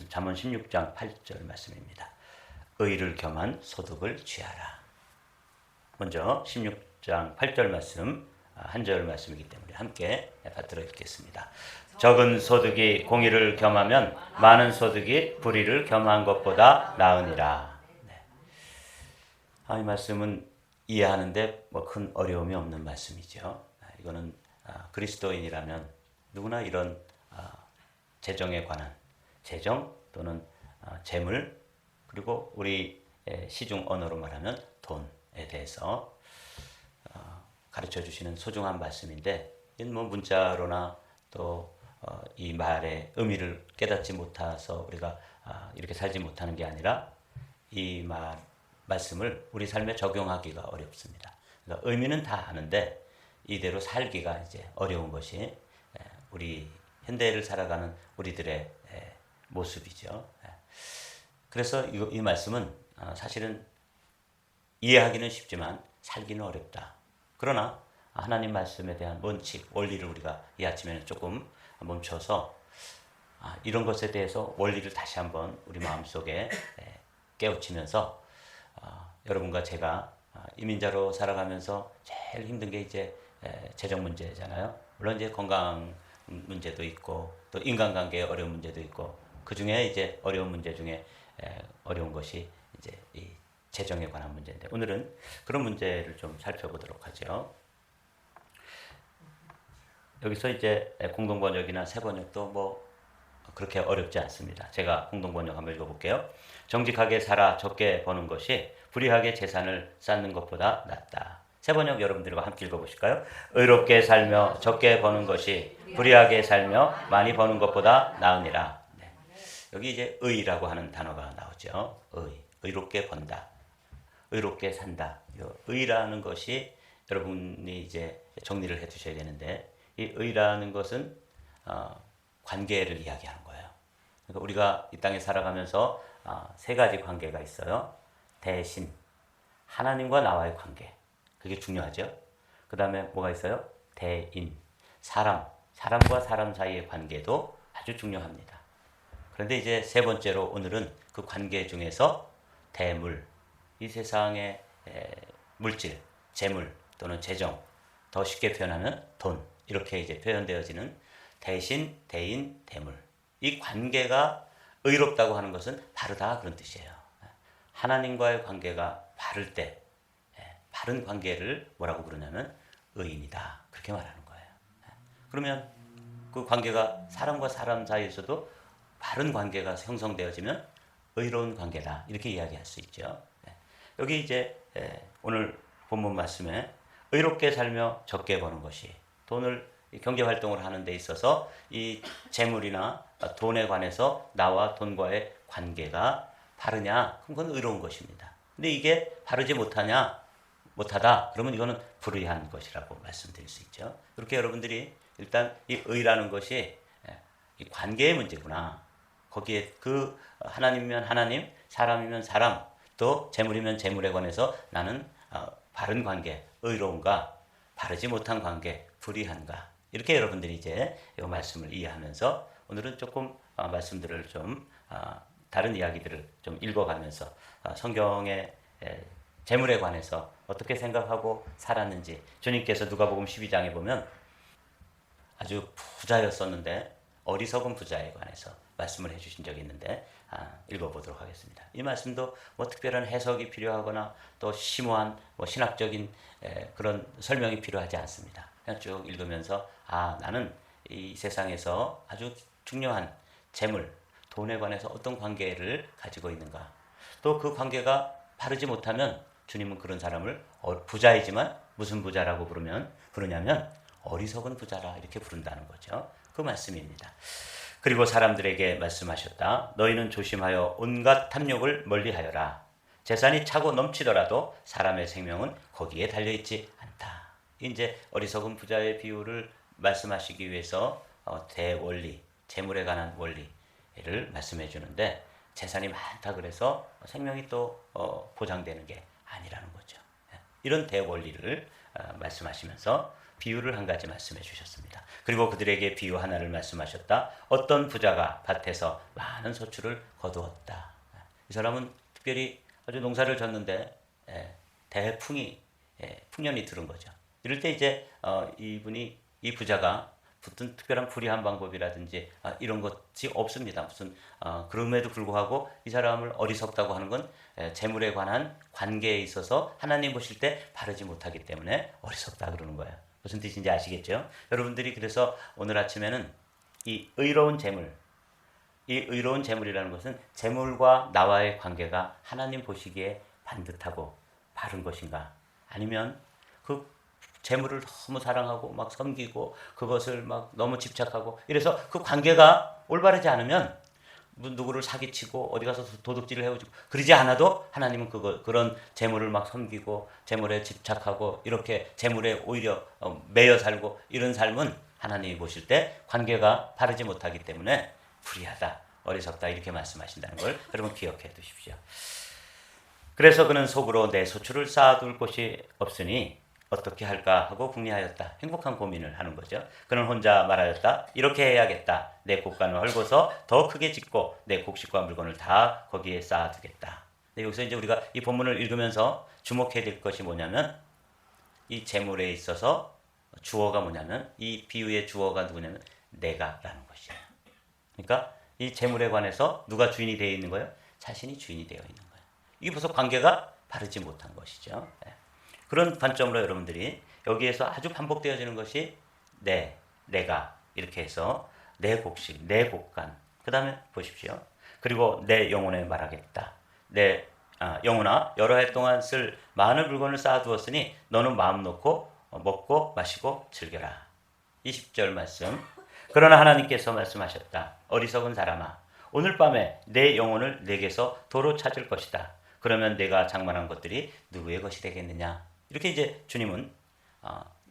잠언 16장 8절 말씀입니다. 의를 겸한 소득을 취하라. 먼저 16장 8절 말씀, 한 절 말씀이기 때문에 함께 받들어 읽겠습니다. 적은 소득이 공의를 겸하면 많은 소득이 불의를 겸한 것보다 나으니라. 네. 이 말씀은 이해하는데 큰 어려움이 없는 말씀이죠. 이거는 그리스도인이라면 누구나 이런 재정에 관한 재정 또는 재물, 그리고 우리 시중 언어로 말하면 돈에 대해서 가르쳐 주시는 소중한 말씀인데, 이건 문자로나 또 이 말의 의미를 깨닫지 못해서 우리가 이렇게 살지 못하는 게 아니라 이 말씀을 우리 삶에 적용하기가 어렵습니다. 그러니까 의미는 다 아는데 이대로 살기가 이제 어려운 것이 우리 현대를 살아가는 우리들의 모습이죠. 그래서 이 말씀은 사실은 이해하기는 쉽지만 살기는 어렵다. 그러나 하나님 말씀에 대한 원칙, 원리를 우리가 이 아침에는 조금 멈춰서 이런 것에 대해서 원리를 다시 한번 우리 마음속에 깨우치면서 여러분과 제가 이민자로 살아가면서 제일 힘든 게 이제 재정 문제잖아요. 물론 이제 건강 문제도 있고 또 인간관계의 어려운 문제도 있고, 그 중에 이제 어려운 문제 중에 어려운 것이 이제 이 재정에 관한 문제인데, 오늘은 그런 문제를 좀 살펴보도록 하죠. 여기서 이제 공동번역이나 새번역도 그렇게 어렵지 않습니다. 제가 공동번역 한번 읽어볼게요. 정직하게 살아 적게 버는 것이 불의하게 재산을 쌓는 것보다 낫다. 새번역 여러분들과 함께 읽어보실까요? 의롭게 살며 적게 버는 것이 불의하게 살며 많이 버는 것보다 나으니라. 네. 여기 이제 의라고 하는 단어가 나오죠. 의롭게 번다, 의롭게 산다. 의라는 것이 여러분이 이제 정리를 해 두셔야 되는데, 이 의라는 것은 관계를 이야기하는 거예요. 그러니까 우리가 이 땅에 살아가면서 세 가지 관계가 있어요. 대신, 하나님과 나와의 관계, 그게 중요하죠. 그 다음에 뭐가 있어요? 대인, 사람과 사람 사이의 관계도 아주 중요합니다. 그런데 이제 세 번째로 오늘은 그 관계 중에서 대물, 이 세상의 물질, 재물 또는 재정, 더 쉽게 표현하는 돈, 이렇게 이제 표현되어지는 대신, 대인, 대물, 이 관계가 의롭다고 하는 것은 바르다, 그런 뜻이에요. 하나님과의 관계가 바를 때, 바른 관계를 뭐라고 부르냐면 의인이다, 그렇게 말하는 거예요. 그러면 그 관계가 사람과 사람 사이에서도 바른 관계가 형성되어지면 의로운 관계다, 이렇게 이야기할 수 있죠. 여기 이제 오늘 본문 말씀에 의롭게 살며 적게 버는 것이, 돈을 경제 활동을 하는 데 있어서 이 재물이나 돈에 관해서 나와 돈과의 관계가 바르냐? 그럼 그건 의로운 것입니다. 근데 이게 바르지 못하다. 그러면 이거는 불의한 것이라고 말씀드릴 수 있죠. 그렇게 여러분들이 일단 이 의라는 것이 이 관계의 문제구나. 거기에 그 하나님이면 하나님, 사람이면 사람, 또 재물이면 재물에 관해서 나는 바른 관계, 의로운가, 바르지 못한 관계, 불의한가, 이렇게 여러분들이 이제 이 말씀을 이해하면서 오늘은 조금 말씀들을 좀 다른 이야기들을 좀 읽어가면서 성경의 재물에 관해서 어떻게 생각하고 살았는지, 주님께서 누가복음 12장에 보면 아주 부자였었는데 어리석은 부자에 관해서 말씀을 해주신 적이 있는데 읽어보도록 하겠습니다. 이 말씀도 특별한 해석이 필요하거나 또 심오한 신학적인 그런 설명이 필요하지 않습니다. 그냥 쭉 읽으면서 나는 이 세상에서 아주 중요한 재물, 돈에 관해서 어떤 관계를 가지고 있는가, 또 그 관계가 바르지 못하면 주님은 그런 사람을 부자이지만 무슨 부자라고 부르냐면 어리석은 부자라, 이렇게 부른다는 거죠. 그 말씀입니다. 그리고 사람들에게 말씀하셨다. 너희는 조심하여 온갖 탐욕을 멀리하여라. 재산이 차고 넘치더라도 사람의 생명은 거기에 달려있지 않다. 이제 어리석은 부자의 비유를 말씀하시기 위해서 대원리, 재물에 관한 원리를 말씀해 주는데, 재산이 많다 그래서 생명이 또 보장되는 게 아니라는 거죠. 이런 대원리를 말씀하시면서 비유를 한 가지 말씀해 주셨습니다. 그리고 그들에게 비유 하나를 말씀하셨다. 어떤 부자가 밭에서 많은 소출을 거두었다. 이 사람은 특별히 아주 농사를 졌는데 대풍이 풍년이 들은 거죠. 이럴 때 이제 이 부자가 붙은 특별한 불이한 방법이라든지 이런 것이 없습니다. 무슨 그럼에도 불구하고 이 사람을 어리석다고 하는 건 재물에 관한 관계에 있어서 하나님 보실 때 바르지 못하기 때문에 어리석다 그러는 거예요. 무슨 뜻인지 아시겠죠? 여러분들이 그래서 오늘 아침에는 이 의로운 재물, 이 의로운 재물이라는 것은 재물과 나와의 관계가 하나님 보시기에 반듯하고 바른 것인가? 아니면 그 재물을 너무 사랑하고 막 섬기고 그것을 막 너무 집착하고 이래서 그 관계가 올바르지 않으면 누구를 사기치고 어디 가서 도둑질을 해오고 그러지 않아도 하나님은 그런 재물을 막 섬기고 재물에 집착하고 이렇게 재물에 오히려 매여 살고 이런 삶은 하나님이 보실 때 관계가 바르지 못하기 때문에 불의하다, 어리석다 이렇게 말씀하신다는 걸 여러분 기억해 두십시오. 그래서 그는 속으로 내 소출을 쌓아둘 곳이 없으니 어떻게 할까 하고 궁리하였다. 행복한 고민을 하는 거죠. 그는 혼자 말하였다. 이렇게 해야겠다. 내 곡간을 헐고서 더 크게 짓고 내 곡식과 물건을 다 거기에 쌓아두겠다. 여기서 이제 우리가 이 본문을 읽으면서 주목해야 될 것이 뭐냐면 이 재물에 있어서 주어가 뭐냐면 이 비유의 주어가 누구냐면 내가라는 것이에요. 그러니까 이 재물에 관해서 누가 주인이 되어 있는 거예요? 자신이 주인이 되어 있는 거예요. 이게 벌써 관계가 바르지 못한 것이죠. 그런 관점으로 여러분들이 여기에서 아주 반복되어지는 것이 내가 이렇게 해서 내 곡식, 내 곡간. 그 다음에 보십시오. 그리고 내 영혼에 말하겠다. 영혼아 여러 해 동안 쓸 많은 물건을 쌓아두었으니 너는 마음 놓고 먹고 마시고 즐겨라. 20절 말씀. 그러나 하나님께서 말씀하셨다. 어리석은 사람아 오늘 밤에 내 영혼을 내게서 도로 찾을 것이다. 그러면 내가 장만한 것들이 누구의 것이 되겠느냐. 이렇게 이제 주님은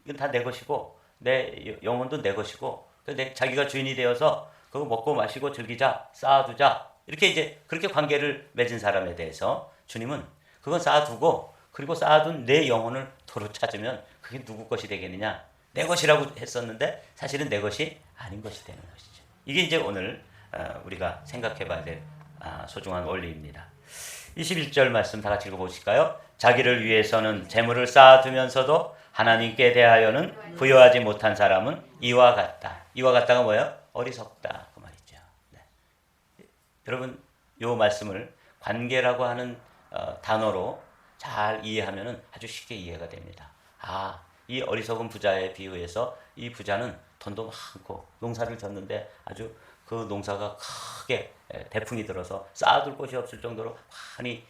이건 다 내 것이고 내 영혼도 내 것이고 자기가 주인이 되어서 그거 먹고 마시고 즐기자 쌓아두자 이렇게 이제 그렇게 관계를 맺은 사람에 대해서 주님은 그건 쌓아두고 그리고 쌓아둔 내 영혼을 도로 찾으면 그게 누구 것이 되겠느냐. 내 것이라고 했었는데 사실은 내 것이 아닌 것이 되는 것이죠. 이게 이제 오늘 우리가 생각해 봐야 될 소중한 원리입니다. 21절 말씀 다 같이 읽어보실까요? 자기를 위해서는 재물을 쌓아두면서도 하나님께 대하여는 부여하지 못한 사람은 이와 같다. 이와 같다가 뭐예요? 어리석다 그 말이죠. 네. 여러분 이 말씀을 관계라고 하는 단어로 잘 이해하면 아주 쉽게 이해가 됩니다. 이 어리석은 부자의 비유에서 이 부자는 돈도 많고 농사를 졌는데 아주 그 농사가 크게 대풍이 들어서 쌓아둘 곳이 없을 정도로 많이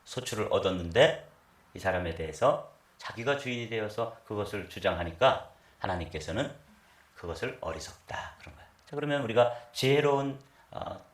소출을 얻었는데 이 사람에 대해서 자기가 주인이 되어서 그것을 주장하니까 하나님께서는 그것을 어리석다 그런 거예요. 자, 그러면 우리가 지혜로운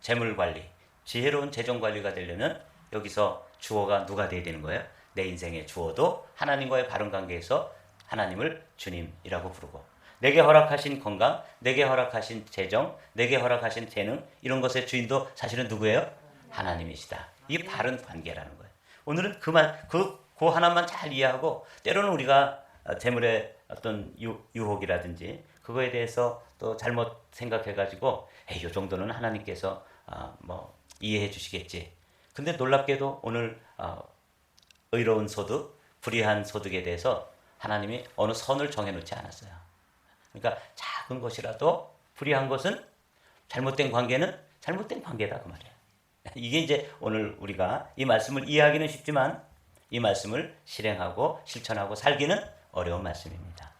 재물 관리, 지혜로운 재정 관리가 되려면 여기서 주어가 누가 돼야 되는 거예요? 내 인생의 주어도 하나님과의 바른 관계에서 하나님을 주님이라고 부르고 내게 허락하신 건강, 내게 허락하신 재정, 내게 허락하신 재능 이런 것의 주인도 사실은 누구예요? 하나님이시다. 이게 바른 관계라는 거예요. 오늘은 그 하나만 잘 이해하고 때로는 우리가 재물의 어떤 유혹이라든지 그거에 대해서 또 잘못 생각해가지고 이 정도는 하나님께서 이해해 주시겠지. 근데 놀랍게도 오늘 의로운 소득, 불의한 소득에 대해서 하나님이 어느 선을 정해놓지 않았어요. 그러니까 작은 것이라도 불의한 것은 잘못된 관계는 잘못된 관계다 그 말이에요. 이게 이제 오늘 우리가 이 말씀을 이해하기는 쉽지만 이 말씀을 실행하고 실천하고 살기는 어려운 말씀입니다.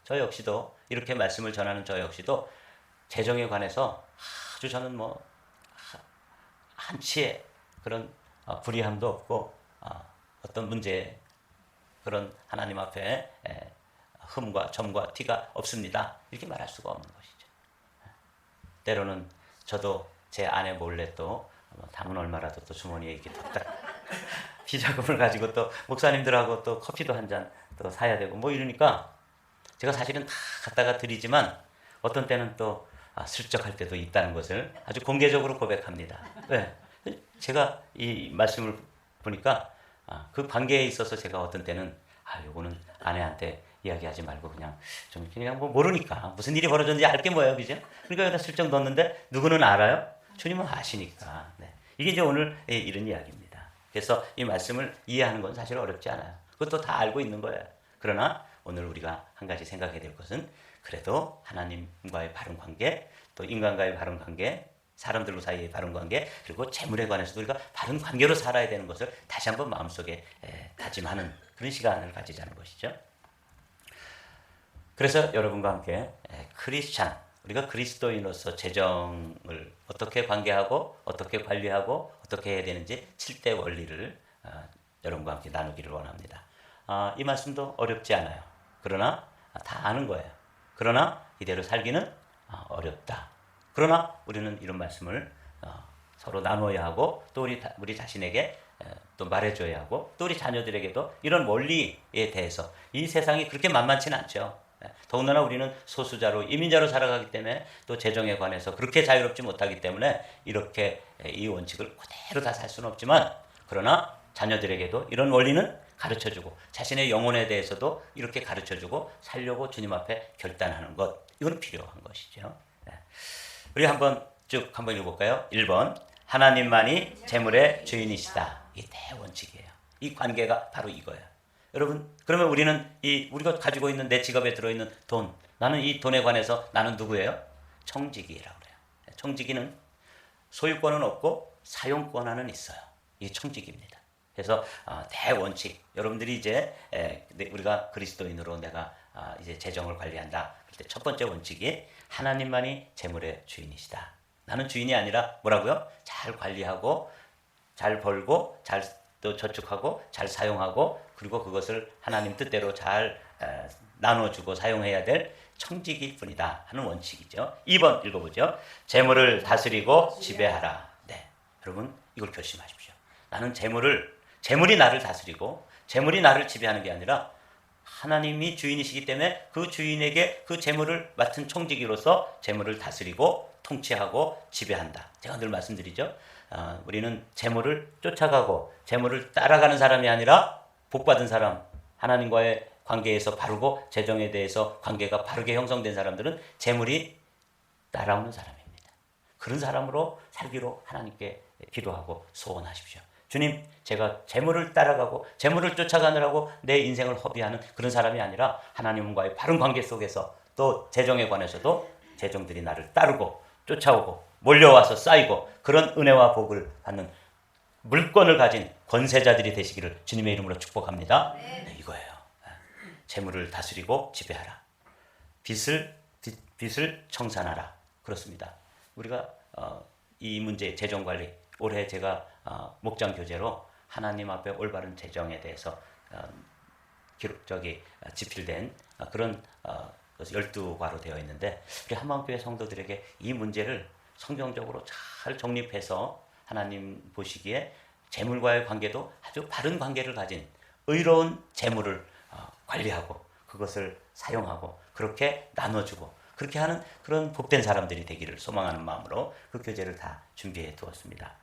저 역시도 이렇게 말씀을 전하는 저 역시도 재정에 관해서 아주 저는 한치의 그런 불의함도 없고 어떤 문제에 그런 하나님 앞에 흠과 점과 티가 없습니다. 이렇게 말할 수가 없는 것이죠. 때로는 저도 제 아내 몰래 또 담은 얼마라도 또 주머니에 이렇게 뒀다 비자금을 가지고 또 목사님들하고 또 커피도 한 잔 또 사야 되고 이러니까 제가 사실은 다 갖다가 드리지만 어떤 때는 또 슬쩍 할 때도 있다는 것을 아주 공개적으로 고백합니다. 왜? 제가 이 말씀을 보니까 그 관계에 있어서 제가 어떤 때는 요거는 아내한테 이야기하지 말고 그냥 뭐 모르니까 무슨 일이 벌어졌는지 알 게 뭐예요, 그죠? 그러니까 여기다 슬쩍 넣었는데 누구는 알아요? 주님은 아시니까. 네. 이게 이제 오늘 이런 이야기입니다. 그래서 이 말씀을 이해하는 건 사실 어렵지 않아요. 그것도 다 알고 있는 거예요. 그러나 오늘 우리가 한 가지 생각해야 될 것은 그래도 하나님과의 바른 관계, 또 인간과의 바른 관계, 사람들 사이의 바른 관계, 그리고 재물에 관해서도 우리가 바른 관계로 살아야 되는 것을 다시 한번 마음속에 다짐하는 그런 시간을 가지자는 것이죠. 그래서 여러분과 함께 크리스찬, 우리가 그리스도인으로서 재정을 어떻게 관계하고 어떻게 관리하고 어떻게 해야 되는지 7대 원리를 여러분과 함께 나누기를 원합니다. 이 말씀도 어렵지 않아요. 그러나 다 아는 거예요. 그러나 이대로 살기는 어렵다. 그러나 우리는 이런 말씀을 서로 나눠야 하고 또 우리 자신에게 또 말해줘야 하고 또 우리 자녀들에게도 이런 원리에 대해서 이 세상이 그렇게 만만치는 않죠. 더군다나 우리는 소수자로 이민자로 살아가기 때문에 또 재정에 관해서 그렇게 자유롭지 못하기 때문에 이렇게 이 원칙을 그대로 다 살 수는 없지만 그러나 자녀들에게도 이런 원리는 가르쳐주고 자신의 영혼에 대해서도 이렇게 가르쳐주고 살려고 주님 앞에 결단하는 것, 이건 필요한 것이죠. 우리 한번 한번 읽어볼까요? 1번, 하나님만이 재물의 주인이시다. 이게 대원칙이에요. 이 관계가 바로 이거예요. 여러분, 그러면 우리는 우리가 가지고 있는 내 지갑에 들어있는 돈, 나는 이 돈에 관해서 나는 누구예요? 청지기라고 그래요. 청지기는 소유권은 없고 사용권은 있어요. 이게 청지기입니다. 그래서 대원칙, 여러분들이 이제 우리가 그리스도인으로 내가 이제 재정을 관리한다. 그럴 때 첫 번째 원칙이 하나님만이 재물의 주인이시다. 나는 주인이 아니라 뭐라고요? 잘 관리하고 잘 벌고 잘 또 저축하고 잘 사용하고 그리고 그것을 하나님 뜻대로 잘 나눠주고 사용해야 될 청지기일 뿐이다 하는 원칙이죠. 2번 읽어보죠. 재물을 다스리고 지배하라. 네, 여러분 이걸 결심하십시오. 나는 재물이 나를 다스리고 재물이 나를 지배하는 게 아니라 하나님이 주인이시기 때문에 그 주인에게 그 재물을 맡은 청지기로서 재물을 다스리고 통치하고 지배한다. 제가 늘 말씀드리죠. 우리는 재물을 쫓아가고 재물을 따라가는 사람이 아니라 복받은 사람, 하나님과의 관계에서 바르고 재정에 대해서 관계가 바르게 형성된 사람들은 재물이 따라오는 사람입니다. 그런 사람으로 살기로 하나님께 기도하고 소원하십시오. 주님, 제가 재물을 따라가고 재물을 쫓아가느라고 내 인생을 허비하는 그런 사람이 아니라 하나님과의 바른 관계 속에서 또 재정에 관해서도 재정들이 나를 따르고 쫓아오고 몰려와서 쌓이고 그런 은혜와 복을 받는 물권을 가진 권세자들이 되시기를 주님의 이름으로 축복합니다. 네, 이거예요. 재물을 다스리고 지배하라. 빚을 청산하라. 그렇습니다. 우리가 이 문제 재정관리 올해 제가 목장 교재로 하나님 앞에 올바른 재정에 대해서 집필된 그런 12과로 되어 있는데 우리 한마음교회 성도들에게 이 문제를 성경적으로 잘 정립해서 하나님 보시기에 재물과의 관계도 아주 바른 관계를 가진 의로운 재물을 관리하고 그것을 사용하고 그렇게 나눠주고 그렇게 하는 그런 복된 사람들이 되기를 소망하는 마음으로 그 교재를 다 준비해 두었습니다.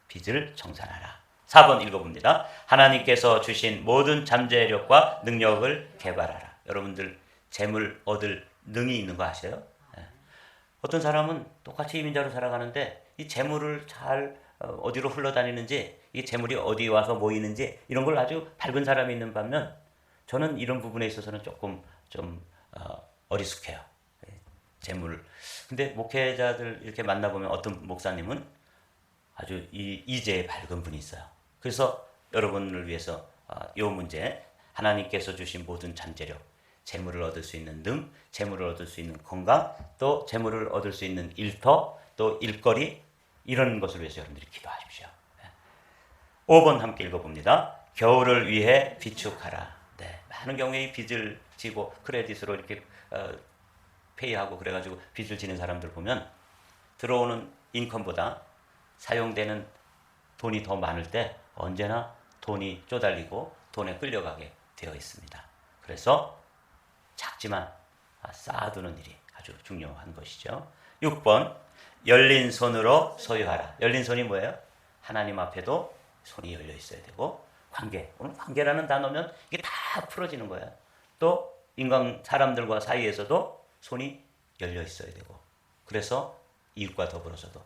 빚을 청산하라. 4번 읽어봅니다. 하나님께서 주신 모든 잠재력과 능력을 개발하라. 여러분들 재물 얻을 능이 있는 거 아세요? 어떤 사람은 똑같이 이민자로 살아가는데 이 재물을 잘 어디로 흘러다니는지 이 재물이 어디 와서 모이는지 이런 걸 아주 밝은 사람이 있는 반면 저는 이런 부분에 있어서는 조금 좀 어리숙해요. 재물. 근데 목회자들 이렇게 만나보면 어떤 목사님은 아주 이제에 밝은 분이 있어요. 그래서 여러분을 위해서 이 문제 하나님께서 주신 모든 잠재력 재물을 얻을 수 있는 능, 재물을 얻을 수 있는 건강, 또 재물을 얻을 수 있는 일터, 또 일거리 이런 것을 위해서 여러분들이 기도하십시오. 5번 함께 읽어봅니다. 겨울을 위해 비축하라. 네, 많은 경우에 이 빚을 지고 크레딧으로 이렇게 페이하고 그래가지고 빚을 지는 사람들 보면 들어오는 인컴보다 사용되는 돈이 더 많을 때 언제나 돈이 쪼달리고 돈에 끌려가게 되어 있습니다. 그래서 작지만 쌓아두는 일이 아주 중요한 것이죠. 6번 열린 손으로 소유하라. 열린 손이 뭐예요? 하나님 앞에도 손이 열려 있어야 되고 관계. 오늘 관계라는 단어면 이게 다 풀어지는 거예요. 또 인간 사람들과 사이에서도 손이 열려 있어야 되고, 그래서 이웃과 더불어서도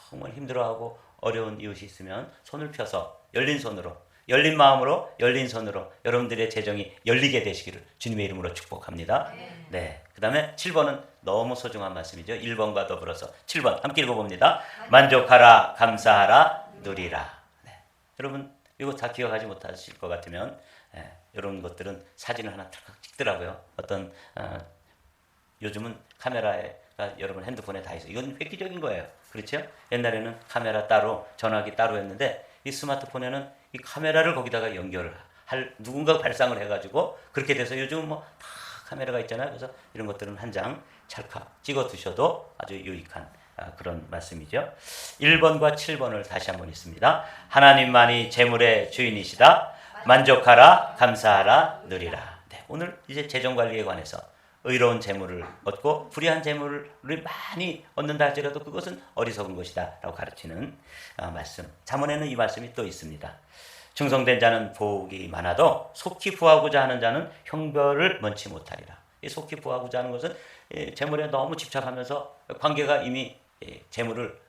정말 힘들어하고 어려운 이웃이 있으면 손을 펴서 열린 손으로, 열린 마음으로, 열린 손으로 여러분들의 재정이 열리게 되시기를 주님의 이름으로 축복합니다. 네. 그 다음에 7번은 너무 소중한 말씀이죠. 1번과 더불어서 7번 함께 읽어봅니다. 만족하라, 감사하라, 누리라. 네. 여러분 이거 다 기억하지 못하실 것 같으면 이런 것들은 사진을 하나 탁 찍더라고요. 어떤 요즘은 카메라가 여러분 핸드폰에 다 있어요. 이건 획기적인 거예요. 그렇죠? 옛날에는 카메라 따로, 전화기 따로 했는데 이 스마트폰에는 이 카메라를 거기다가 연결을 할 누군가 발상을 해가지고 그렇게 돼서 요즘 뭐 다 카메라가 있잖아요. 그래서 이런 것들은 한 장 찰칵 찍어 두셔도 아주 유익한 그런 말씀이죠. 1번과 7번을 다시 한번 읽습니다. 하나님만이 재물의 주인이시다. 만족하라, 감사하라, 누리라. 네, 오늘 이제 재정관리에 관해서 의로운 재물을 얻고 불의한 재물을 많이 얻는다 할지라도 그것은 어리석은 것이다 라고 가르치는 말씀. 잠언에는 이 말씀이 또 있습니다. 충성된 자는 복이 많아도 속히 부하고자 하는 자는 형벌을 면치 못하리라. 이 속히 부하고자 하는 것은 재물에 너무 집착하면서 관계가 이미 재물을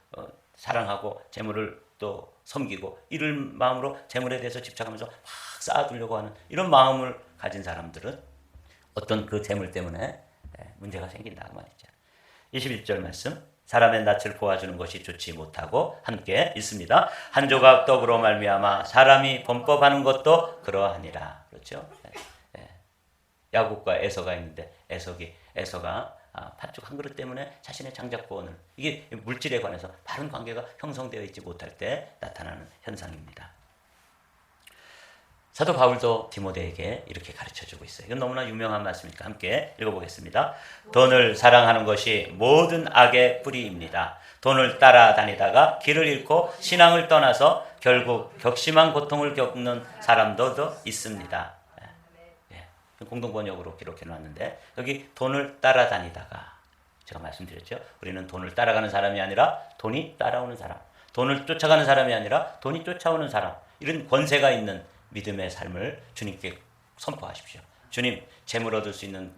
사랑하고 재물을 또 섬기고 이런 마음으로 재물에 대해서 집착하면서 막 쌓아두려고 하는 이런 마음을 가진 사람들은 어떤 그 재물 때문에 문제가 생긴다고 말이죠. 21절 말씀. 사람의 낯을 보아주는 것이 좋지 못하고 함께 있습니다. 한 조각 떡으로 말미암아 사람이 범법하는 것도 그러하니라. 그렇죠? 야곱과 에서가 있는데 에서가 팥죽 한 그릇 때문에 자신의 장자권을, 이게 물질에 관해서 바른 관계가 형성되어 있지 못할 때 나타나는 현상입니다. 사도 바울도 디모데에게 이렇게 가르쳐주고 있어요. 이건 너무나 유명한 말씀이니까 함께 읽어보겠습니다. 돈을 사랑하는 것이 모든 악의 뿌리입니다. 돈을 따라다니다가 길을 잃고 신앙을 떠나서 결국 격심한 고통을 겪는 사람도 있습니다. 공동번역으로 기록해놨는데 여기 돈을 따라다니다가, 제가 말씀드렸죠. 우리는 돈을 따라가는 사람이 아니라 돈이 따라오는 사람, 돈을 쫓아가는 사람이 아니라 돈이 쫓아오는 사람, 이런 권세가 있는 믿음의 삶을 주님께 선포하십시오. 주님, 재물 얻을 수 있는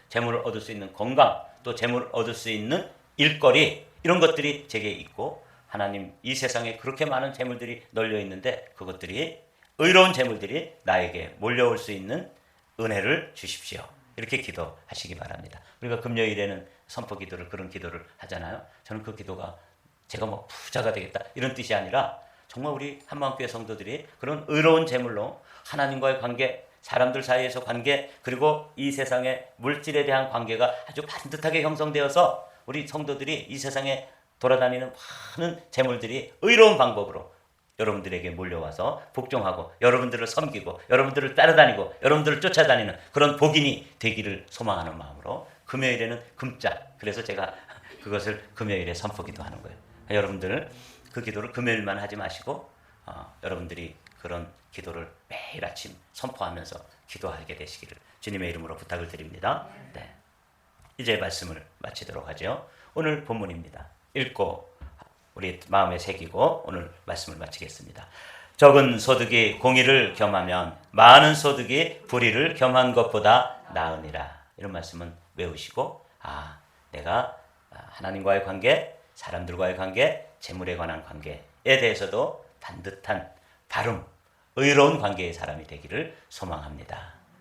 재물을 얻을 수 있는 건강, 또 재물을 얻을 수 있는 일거리, 이런 것들이 제게 있고, 하나님 이 세상에 그렇게 많은 재물들이 널려 있는데 그것들이, 의로운 재물들이 나에게 몰려올 수 있는 은혜를 주십시오. 이렇게 기도하시기 바랍니다. 우리가 금요일에는 선포 기도를, 그런 기도를 하잖아요. 저는 그 기도가 제가 뭐 부자가 되겠다 이런 뜻이 아니라 정말 우리 한마음교회 성도들이 그런 의로운 재물로 하나님과의 관계, 사람들 사이에서 관계, 그리고 이 세상의 물질에 대한 관계가 아주 반듯하게 형성되어서 우리 성도들이 이 세상에 돌아다니는 많은 재물들이 의로운 방법으로 여러분들에게 몰려와서 복종하고 여러분들을 섬기고 여러분들을 따라다니고 여러분들을 쫓아다니는 그런 복인이 되기를 소망하는 마음으로 금요일에는 금자, 그래서 제가 그것을 금요일에 선포기도 하는 거예요. 여러분들 그 기도를 금요일만 하지 마시고 여러분들이 그런 기도를 매일 아침 선포하면서 기도하게 되시기를 주님의 이름으로 부탁을 드립니다. 네. 이제 말씀을 마치도록 하죠. 오늘 본문입니다. 읽고 우리 마음에 새기고 오늘 말씀을 마치겠습니다. 적은 소득이 공의를 겸하면 많은 소득이 불의를 겸한 것보다 나으니라. 이런 말씀은 외우시고, 내가 하나님과의 관계, 사람들과의 관계, 재물에 관한 관계에 대해서도 반듯한 바름, 의로운 관계의 사람이 되기를 소망합니다.